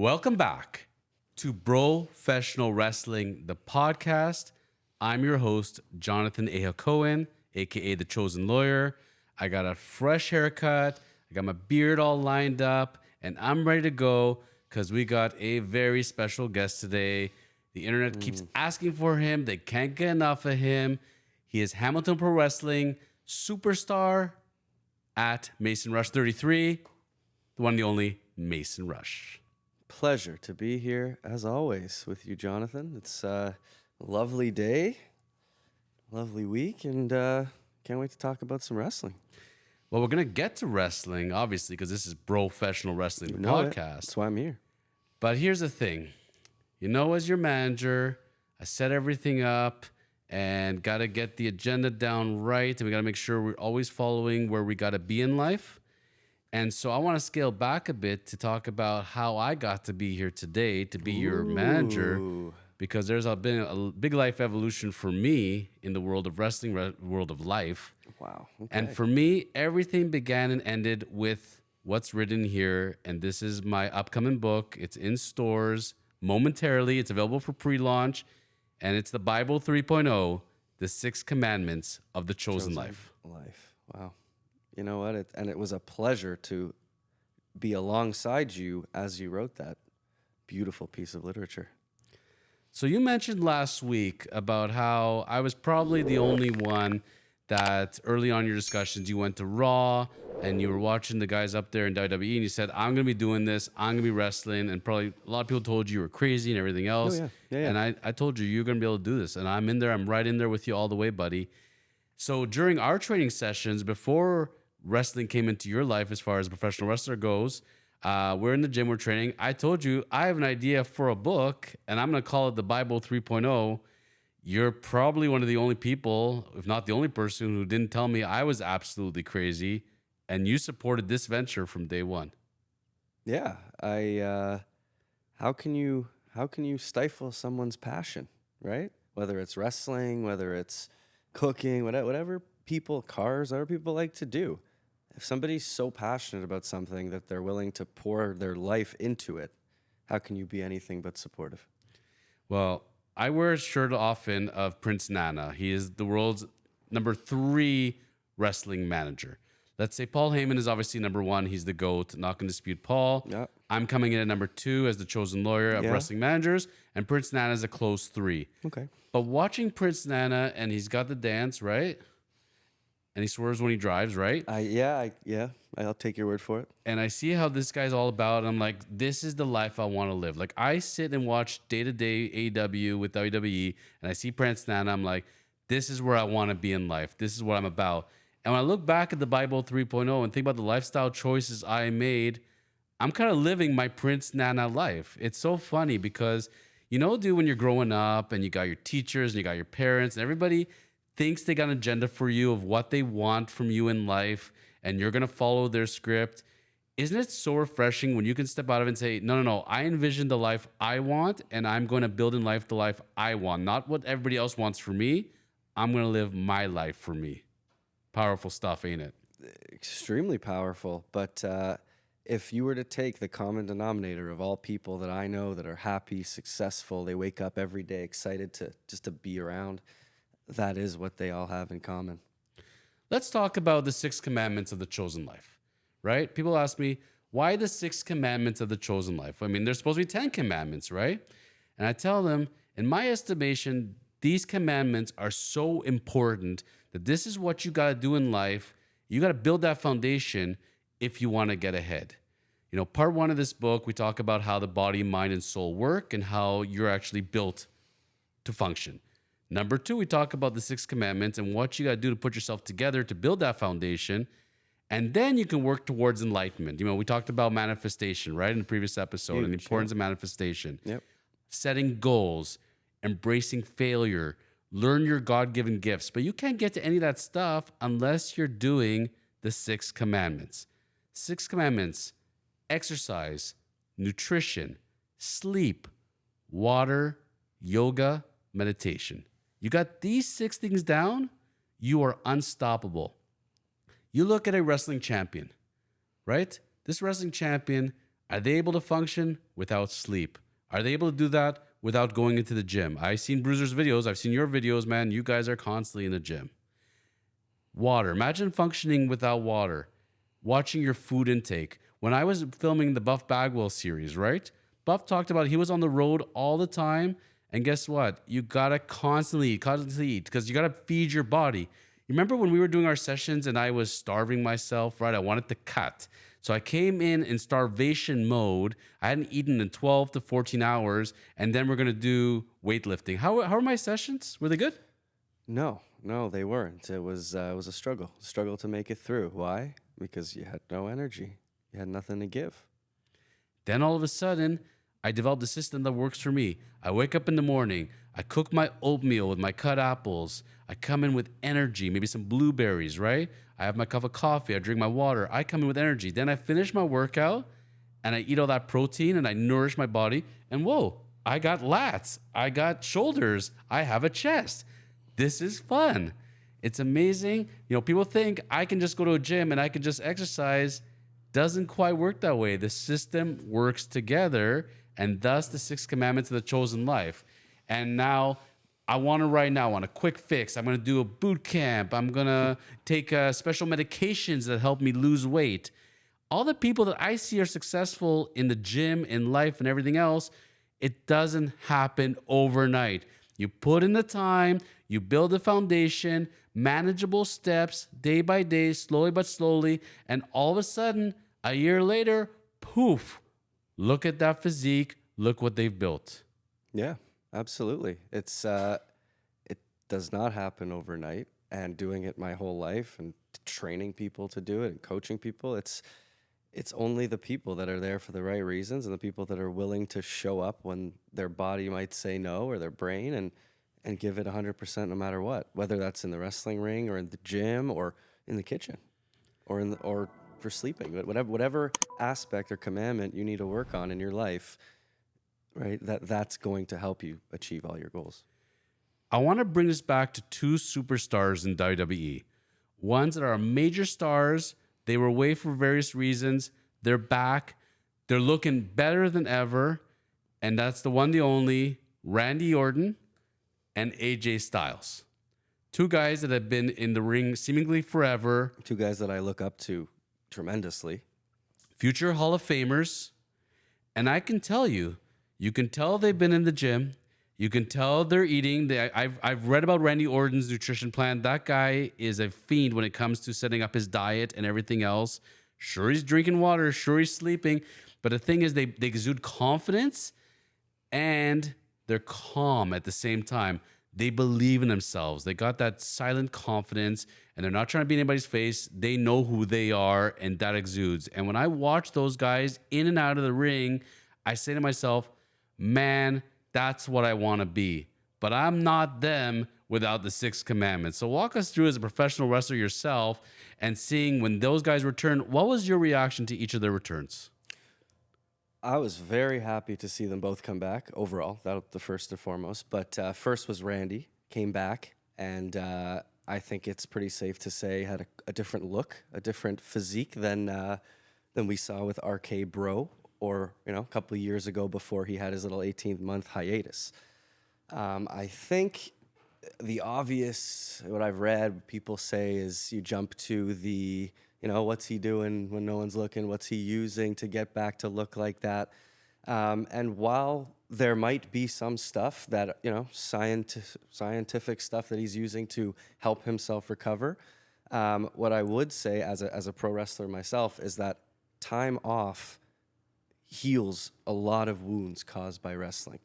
Welcome back to Professional Wrestling, the podcast. I'm your host, Jonathan A. Hacohen, aka The Chosen Lawyer. I got a fresh haircut, I got my beard all lined up, and I'm ready to go because we got a very special guest today. The internet keeps asking for him, they can't get enough of him. He is Hamilton Pro Wrestling superstar at Mason Rush 33, the one and the only Mason Rush. Pleasure to be here, as always, with you, Jonathan. It's a lovely day, lovely week, and can't wait to talk about some wrestling. Well, we're going to get to wrestling, obviously, because this is Professional Wrestling, the podcast. That's why I'm here. But here's the thing. As your manager, I set everything up and got to get the agenda down right, and we got to make sure we're always following where we got to be in life. And so I want to scale back a bit to talk about how I got to be here today to be your manager, because there's been a big life evolution for me in the world of wrestling, world of life. Wow. Okay. And for me, everything began and ended with what's written here. And this is my upcoming book. It's in stores momentarily. It's available for pre-launch. And it's the Bible 3.0, the 6 Commandments of the Chosen Life. Wow. You know what? It was a pleasure to be alongside you as you wrote that beautiful piece of literature. So you mentioned last week about how I was probably the only one that early on in your discussions, you went to Raw and you were watching the guys up there in WWE and you said, I'm going to be doing this. I'm going to be wrestling. And probably a lot of people told you were crazy and everything else. Yeah. And I told you, you're going to be able to do this. And I'm in there. I'm right in there with you all the way, buddy. So during our training sessions, before wrestling came into your life as far as a professional wrestler goes, we're in the gym, we're training. I told you I have an idea for a book and I'm going to call it the Bible 3.0. You're probably one of the only people, if not the only person, who didn't tell me I was absolutely crazy, and you supported this venture from day one. Yeah. How can you stifle someone's passion, right? Whether it's wrestling, whether it's cooking, whatever cars, whatever people like to do. If somebody's so passionate about something that they're willing to pour their life into it, how can you be anything but supportive? Well, I wear a shirt often of Prince Nana. He is the world's number 3 wrestling manager. Let's say Paul Heyman is obviously number 1. He's the GOAT. Not going to dispute Paul. Yep. I'm coming in at number 2 as the chosen lawyer of wrestling managers, and Prince Nana is a close 3. Okay. But watching Prince Nana, and he's got the dance, right? And he swerves when he drives, right? I'll take your word for it. And I see how this guy's all about. And I'm like, this is the life I want to live. Like, I sit and watch day-to-day AEW with WWE, and I see Prince Nana. I'm like, this is where I want to be in life. This is what I'm about. And when I look back at the Bible 3.0 and think about the lifestyle choices I made, I'm kind of living my Prince Nana life. It's so funny because, dude, when you're growing up and you got your teachers and you got your parents and everybody thinks they got an agenda for you of what they want from you in life, and you're going to follow their script. Isn't it so refreshing when you can step out of it and say, no, I envision the life I want, and I'm going to build in life the life I want, not what everybody else wants for me. I'm going to live my life for me. Powerful stuff, ain't it? Extremely powerful. But if you were to take the common denominator of all people that I know that are happy, successful, they wake up every day excited to be around, that is what they all have in common. Let's talk about the 6 commandments of the chosen life, right? People ask me, why the 6 commandments of the chosen life? I mean, there's supposed to be 10 commandments, right? And I tell them, in my estimation, these commandments are so important that this is what you got to do in life. You got to build that foundation if you want to get ahead. Part 1 of this book, we talk about how the body, mind, and soul work and how you're actually built to function. Number 2, we talk about the 6 commandments and what you got to do to put yourself together to build that foundation. And then you can work towards enlightenment. We talked about manifestation, right, in the previous episode, and the importance of manifestation. Yep. Setting goals, embracing failure, learn your God-given gifts. But you can't get to any of that stuff unless you're doing the 6 commandments. 6 commandments: exercise, nutrition, sleep, water, yoga, meditation. You got these 6 things down, you are unstoppable. You look at a wrestling champion, right? This wrestling champion, Are they able to function without sleep? Are they able to do that without going into the gym? I've seen Bruiser's videos. I've seen your videos, man. You guys are constantly in the gym. Water. Imagine functioning without water. Watching your food intake. When I was filming the Buff Bagwell series, right? Buff talked about he was on the road all the time. And guess what? You gotta constantly eat because you gotta feed your body. You remember when we were doing our sessions and I was starving myself, right? I wanted to cut. So I came in starvation mode. I hadn't eaten in 12 to 14 hours. And then we're gonna do weightlifting. How are my sessions? Were they good? No, no, they weren't. It was a struggle to make it through. Why? Because you had no energy. You had nothing to give. Then all of a sudden, I developed a system that works for me. I wake up in the morning, I cook my oatmeal with my cut apples. I come in with energy, maybe some blueberries, right? I have my cup of coffee, I drink my water. I come in with energy. Then I finish my workout and I eat all that protein and I nourish my body. And whoa, I got lats, I got shoulders, I have a chest. This is fun. It's amazing. You know, people think I can just go to a gym and I can just exercise. Doesn't quite work that way. The system works together, and thus the six commandments of the chosen life. And now I want to right now on a quick fix. I'm going to do a boot camp. I'm going to take special medications that help me lose weight. All the people that I see are successful in the gym, in life, and everything else, it doesn't happen overnight. You put in the time, you build a foundation, manageable steps, day by day, slowly but slowly, and all of a sudden, a year later, poof, look at that physique, look what they've built. Yeah, absolutely. It does not happen overnight. And doing it my whole life and training people to do it and coaching people, it's only the people that are there for the right reasons and the people that are willing to show up when their body might say no or their brain and give it 100% no matter what, whether that's in the wrestling ring or in the gym or in the kitchen or for sleeping. But whatever aspect or commandment you need to work on in your life, right? That's going to help you achieve all your goals. I want to bring this back to two superstars in WWE. Ones that are major stars. They were away for various reasons. They're back. They're looking better than ever. And that's the one, the only, Randy Orton and AJ Styles. Two guys that have been in the ring seemingly forever. Two guys that I look up to tremendously. Future Hall of Famers. And I can tell you can tell they've been in the gym. You can tell they're eating. I've read about Randy Orton's nutrition plan. That guy is a fiend when it comes to setting up his diet and everything else. Sure, he's drinking water. Sure, he's sleeping. But the thing is, they exude confidence and they're calm at the same time. They believe in themselves. They got that silent confidence and they're not trying to be in anybody's face. They know who they are and that exudes. And when I watch those guys in and out of the ring, I say to myself, man, that's what I want to be. But I'm not them without the sixth commandment. So walk us through as a professional wrestler yourself and seeing when those guys return, what was your reaction to each of their returns? I was very happy to see them both come back overall. That was the first and foremost. But first was Randy, came back, and I think it's pretty safe to say had a different look, a different physique than we saw with RK Bro, or a couple of years ago before he had his little 18-month hiatus. I think the obvious, what I've read people say is you jump to the, what's he doing when no one's looking? What's he using to get back to look like that? And while there might be some stuff that, scientific stuff that he's using to help himself recover, what I would say as a pro wrestler myself is that time off heals a lot of wounds caused by wrestling.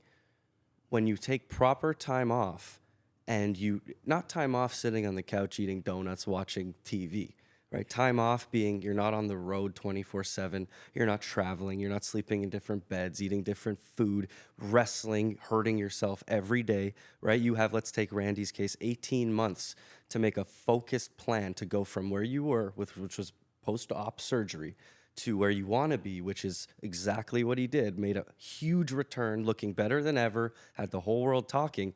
When you take proper time off, and not time off sitting on the couch eating donuts, watching TV, right? Time off being you're not on the road 24/7, you're not traveling, you're not sleeping in different beds, eating different food, wrestling, hurting yourself every day, right? You have, let's take Randy's case, 18 months to make a focused plan to go from where you were, which was post-op surgery, to where you want to be, which is exactly what he did, made a huge return, looking better than ever, had the whole world talking.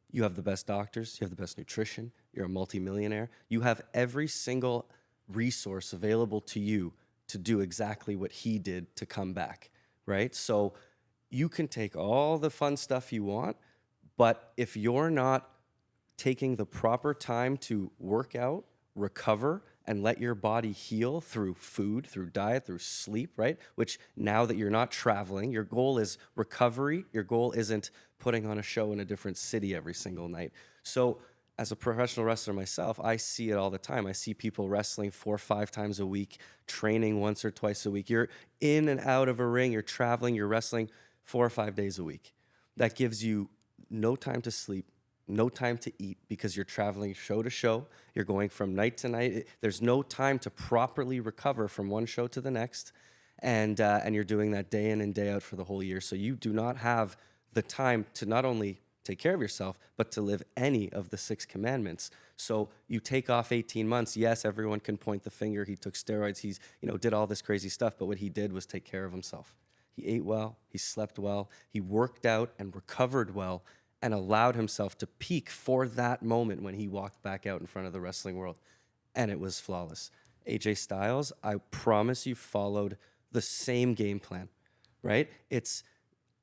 You have the best doctors, you have the best nutrition, you're a multimillionaire. You have every single resource available to you to do exactly what he did to come back. right? So you can take all the fun stuff you want, but if you're not taking the proper time to work out, recover, and let your body heal through food, through diet, through sleep, right? Which now that you're not traveling, your goal is recovery. Your goal isn't putting on a show in a different city every single night. So, as a professional wrestler myself, I see it all the time. I see people wrestling 4 or 5 times a week, training once or twice a week. You're in and out of a ring, you're traveling, you're wrestling 4 or 5 days a week. That gives you no time to sleep, no time to eat because you're traveling show to show. You're going from night to night. There's no time to properly recover from one show to the next. And you're doing that day in and day out for the whole year. So you do not have the time to not only take care of yourself, but to live any of the 6 commandments. So you take off 18 months. Yes, everyone can point the finger. He took steroids. He's, did all this crazy stuff. But what he did was take care of himself. He ate well. He slept well. He worked out and recovered well and allowed himself to peak for that moment when he walked back out in front of the wrestling world. And it was flawless. AJ Styles, I promise you, followed the same game plan, right? It's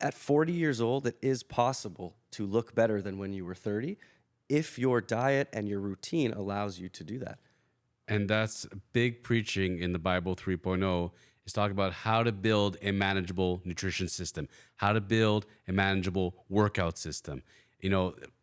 at 40 years old, it is possible to look better than when you were 30 if your diet and your routine allows you to do that. And that's big preaching in the Bible 3.0 is talking about how to build a manageable nutrition system, how to build a manageable workout system.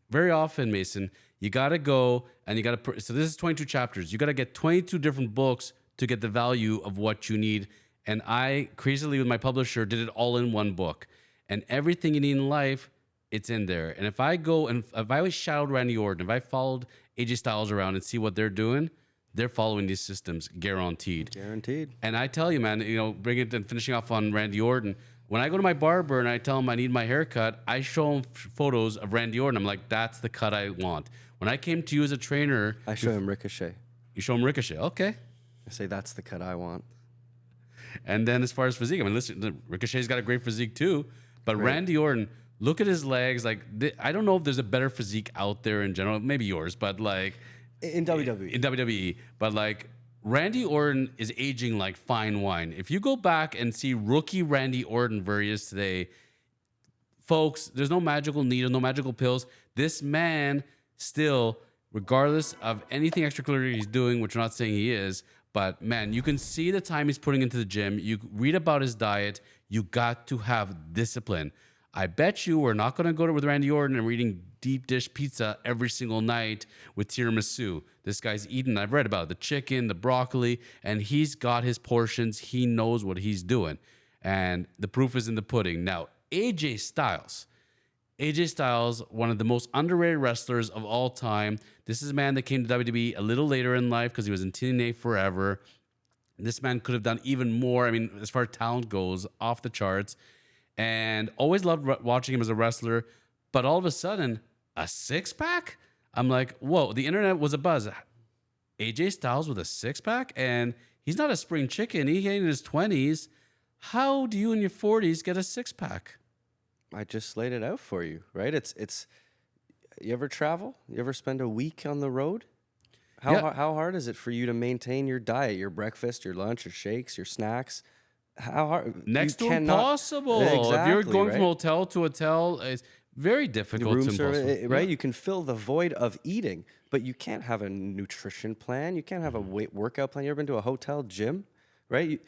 Very often, Mason, you got to go and you got to, so this is 22 chapters. You got to get 22 different books to get the value of what you need. And I, crazily with my publisher, did it all in one book. And everything you need in life, it's in there. And if I go and if I always shadowed Randy Orton, if I followed AJ Styles around and see what they're doing, they're following these systems, guaranteed. Guaranteed. And I tell you, man, bring it and finishing off on Randy Orton. When I go to my barber and I tell him I need my haircut, I show him photos of Randy Orton. I'm like, that's the cut I want. When I came to you as a trainer, I show him Ricochet. You show him Ricochet, okay. I say that's the cut I want. And then as far as physique, I mean, listen, Ricochet's got a great physique too, but Right. Randy Orton, look at his legs. Like, I don't know if there's a better physique out there in general. Maybe yours, but like In WWE. in WWE, but like Randy Orton is aging like fine wine. If you go back and see rookie Randy Orton where he is today, folks, there's no magical needle, no magical pills. This man still, regardless of anything extracurricular he's doing, which we're not saying he is, but man, you can see the time he's putting into the gym. You read about his diet. You got to have discipline. I bet you we're not going to go to with Randy Orton and we're eating deep dish pizza every single night with tiramisu. This guy's eating, I've read about it, the chicken, the broccoli, and he's got his portions. He knows what he's doing. And the proof is in the pudding. Now, AJ Styles, one of the most underrated wrestlers of all time. This is a man that came to WWE a little later in life because he was in TNA forever. This man could have done even more. I mean, as far as talent goes, off the charts. And always loved watching him as a wrestler. But all of a sudden, a six-pack? I'm like, whoa, the internet was abuzz. AJ Styles with a six-pack? And he's not a spring chicken. He ain't in his 20s. How do you in your 40s get a six-pack? I just laid it out for you, right? It's. You ever travel? You ever spend a week on the road? How hard is it for you to maintain your diet, your breakfast, your lunch, your shakes, your snacks? How hard? Next to cannot- impossible. Exactly, if you're going right? from hotel to hotel, it's very difficult to impossible. Right? You can fill the void of eating, but you can't have a nutrition plan. You can't have a workout plan. You ever been to a hotel gym, right?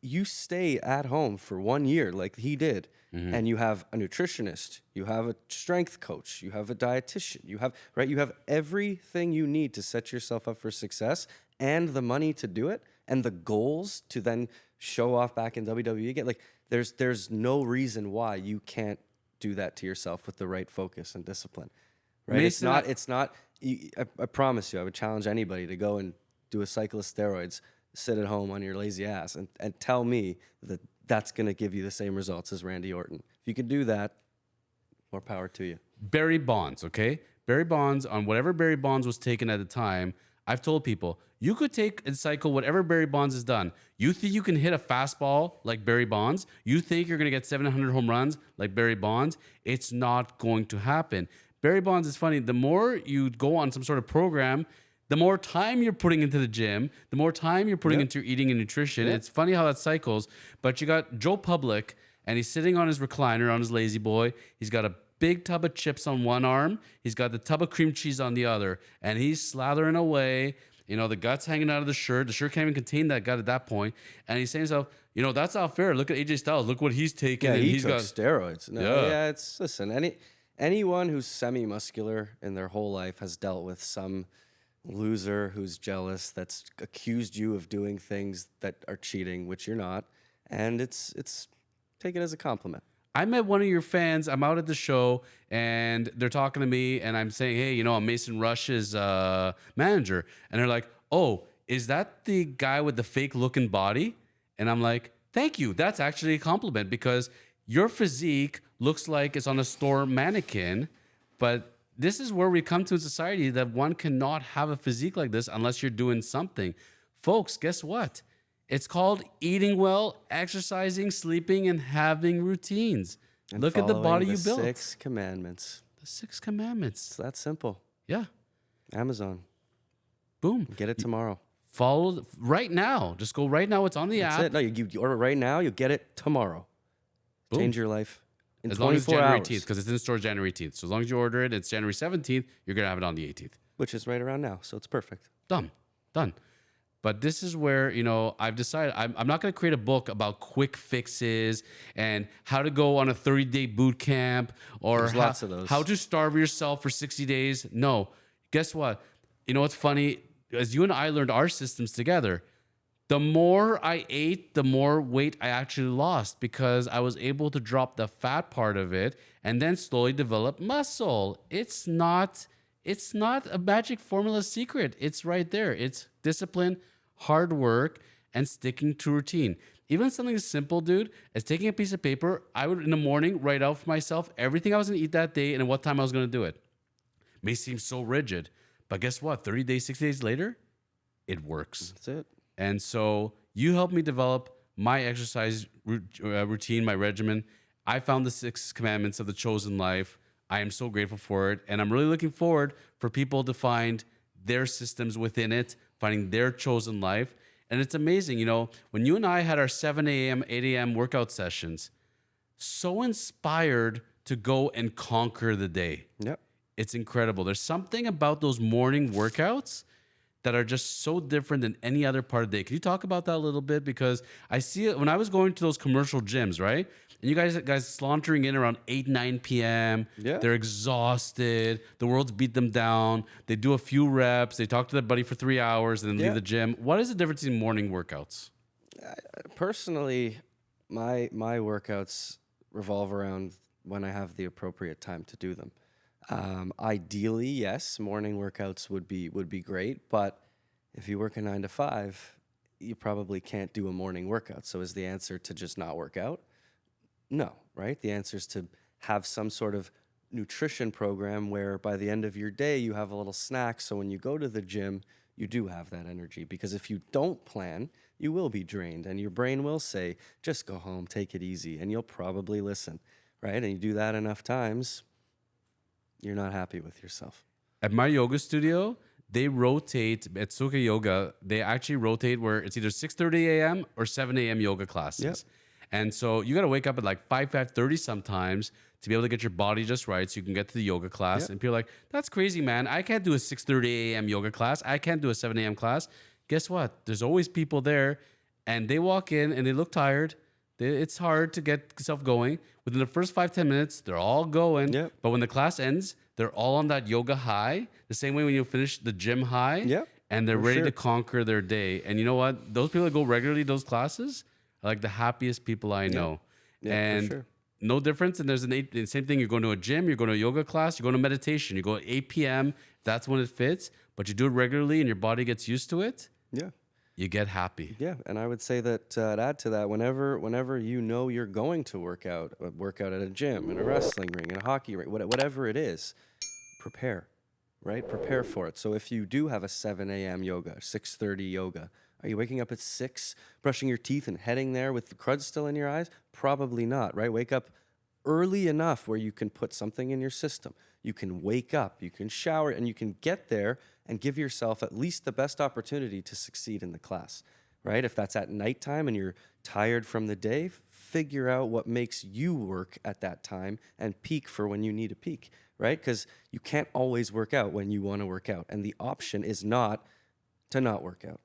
You stay at home for 1 year like he did, and you have a nutritionist, you have a strength coach, you have a dietitian, you have everything you need to set yourself up for success and the money to do it and the goals to then show off back in WWE again. Like there's no reason why you can't do that to yourself with the right focus and discipline. Right? Mason, It's not I promise you, I would challenge anybody to go and do a cycle of steroids, sit at home on your lazy ass and tell me that that's going to give you the same results as Randy Orton. If you can do that, more power to you. Barry Bonds, okay? Barry Bonds, on whatever Barry Bonds was taking at the time, I've told people, you could take and cycle whatever Barry Bonds has done. You think you can hit a fastball like Barry Bonds? You think you're going to get 700 home runs like Barry Bonds? It's not going to happen. Barry Bonds is funny. The more you go on some sort of program, the more time you're putting into the gym, the more time you're putting into eating and nutrition. It's funny how that cycles. But you got Joe Public, and he's sitting on his recliner on his lazy boy. He's got a big tub of chips on one arm. He's got the tub of cream cheese on the other, and he's slathering away. You know, the gut's hanging out of the shirt. The shirt can't even contain that gut at that point. And he's saying to himself, you know, that's not fair. Look at AJ Styles. Look what he's taking. Yeah, and he he's took got steroids. No, Yeah. yeah, it's listen. Anyone who's semi-muscular in their whole life has dealt with some loser who's jealous that's accused you of doing things that are cheating, which you're not, and it's take it as a compliment. I met one of your fans. I'm out at the show and they're talking to me and I'm saying, hey, you know, I'm Mason Rush's manager. And they're like, oh, is that the guy with the fake looking body? And I'm like, thank you. That's actually a compliment because your physique looks like it's on a store mannequin. But this is where we come to in society that one cannot have a physique like this unless you're doing something. Folks, guess what? It's called eating well, exercising, sleeping, and having routines. And Look at the body following you the built. 6 commandments. The 6 commandments. It's that simple. Yeah. Amazon. Boom. Get it tomorrow. Follow right now. Just go right now. It's on the That's app. it. No, you order right now. You'll get it tomorrow. Boom. Change your life in As long as it's 24 January hours. 18th, because it's in stores January 18th. So as long as you order it, it's January 17th, you're going to have it on the 18th. Which is right around now, so it's perfect. Done. But this is where, you know, I've decided I'm not going to create a book about quick fixes and how to go on a 30-day boot camp or There's lots of those. how to starve yourself for 60 days. No. Guess what? You know what's funny? As you and I learned our systems together, the more I ate, the more weight I actually lost because I was able to drop the fat part of it and then slowly develop muscle. It's not a magic formula secret. It's right there. It's discipline, hard work, and sticking to routine. Even something as simple, dude, as taking a piece of paper, I would in the morning write out for myself everything I was gonna eat that day and at what time I was gonna do it. May seem so rigid, but guess what? 30 days, 60 days later, it works. That's it. And so you helped me develop my exercise routine, my regimen. I found the 6 commandments of the chosen life. I am so grateful for it. And I'm really looking forward for people to find their systems within it, finding their chosen life. And it's amazing, you know, when you and I had our 7 a.m., 8 a.m. workout sessions, so inspired to go and conquer the day. Yep. It's incredible. There's something about those morning workouts that are just so different than any other part of the day. Can you talk about that a little bit? Because I see it when I was going to those commercial gyms, right? And you guys sauntering in around 8, 9 p.m. Yeah. They're exhausted. The world's beat them down. They do a few reps. They talk to their buddy for 3 hours and then leave the gym. What is the difference in morning workouts? Personally, my workouts revolve around when I have the appropriate time to do them. Ideally, yes, morning workouts would be great, but if you work a 9 to 5, you probably can't do a morning workout. So is the answer to just not work out? No, right? The answer is to have some sort of nutrition program where by the end of your day you have a little snack so when you go to the gym, you do have that energy. Because if you don't plan, you will be drained and your brain will say, just go home, take it easy, and you'll probably listen, right? And you do that enough times, you're not happy with yourself. At my yoga studio, they rotate at Suka Yoga. They actually rotate where it's either 6:30 a.m. or 7 a.m. yoga classes. Yep. And so you got to wake up at like 5:30 sometimes to be able to get your body just right so you can get to the yoga class. Yep. And people are like, that's crazy, man. I can't do a 6:30 a.m. yoga class. I can't do a 7 a.m. class. Guess what? There's always people there and they walk in and they look tired. It's hard to get yourself going. Within the first 5-10 minutes, they're all going. Yep. But when the class ends, they're all on that yoga high, the same way when you finish the gym high. Yep, And they're for ready sure. to conquer their day. And you know what? Those people that go regularly to those classes are like the happiest people I know. Yeah, and for sure. no difference. And there's the same thing. You're going to a gym, you're going to a yoga class, you're going to meditation. You go at 8 p.m. That's when it fits. But you do it regularly and your body gets used to it. Yeah. You get happy. Yeah, and I would say that to add to that, whenever you know you're going to work out at a gym, in a wrestling ring, in a hockey ring, whatever it is, prepare, right? Prepare for it. So if you do have a 7 a.m. yoga, 6:30 yoga, are you waking up at 6, brushing your teeth and heading there with the crud still in your eyes? Probably not, right? Wake up early enough where you can put something in your system. You can wake up, you can shower, and you can get there and give yourself at least the best opportunity to succeed in the class, right? If that's at nighttime and you're tired from the day, figure out what makes you work at that time and peak for when you need to peak, right? Because you can't always work out when you want to work out. And the option is not to not work out.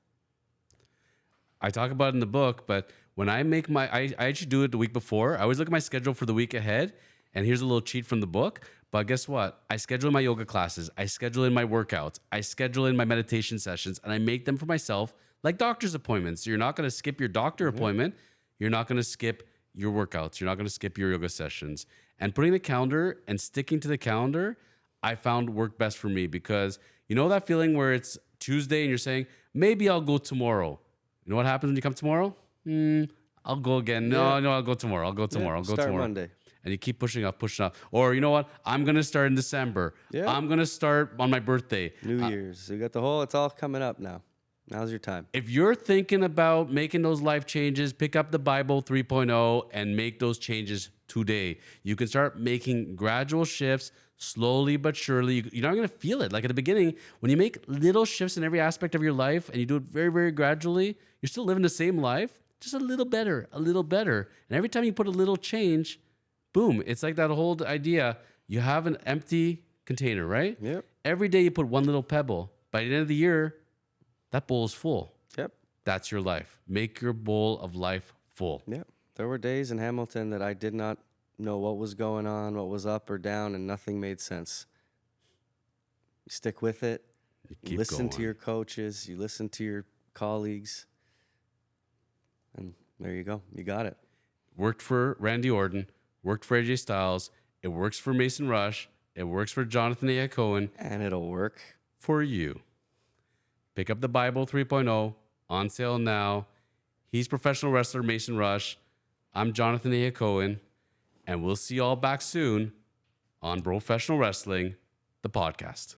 I talk about it in the book, but when I make I actually do it the week before. I always look at my schedule for the week ahead, and here's a little cheat from the book. But guess what? I schedule in my yoga classes, I schedule in my workouts, I schedule in my meditation sessions, and I make them for myself like doctor's appointments. You're not going to skip your doctor appointment. You're not going to skip your workouts. You're not going to skip your yoga sessions. And putting the calendar and sticking to the calendar, I found worked best for me, because you know that feeling where it's Tuesday and you're saying, maybe I'll go tomorrow. You know what happens when you come tomorrow? I'll go again. No, I'll go tomorrow. I'll go tomorrow. I'll go Start tomorrow. Monday. And you keep pushing up. Or you know what? I'm going to start in December. Yeah. I'm going to start on my birthday. New Year's. You got it's all coming up now. Now's your time. If you're thinking about making those life changes, pick up the Bible 3.0 and make those changes today. You can start making gradual shifts, slowly but surely. You're not going to feel it. Like at the beginning, when you make little shifts in every aspect of your life and you do it very, very gradually, you're still living the same life, just a little better, a little better. And every time you put a little change, boom, it's like that whole idea. You have an empty container, right? Yep. Every day you put one little pebble. By the end of the year, that bowl is full. Yep. That's your life. Make your bowl of life full. Yep. There were days in Hamilton that I did not know what was going on, what was up or down, and nothing made sense. You stick with it. You listen to your coaches. You listen to your colleagues. And there you go. You got it. Worked for Randy Orton. Worked for AJ Styles. It works for Mason Rush. It works for Jonathan A. Hacohen. And it'll work for you. Pick up the Bible 3.0, on sale now. He's professional wrestler Mason Rush. I'm Jonathan A. Hacohen. And we'll see you all back soon on Professional Wrestling, the podcast.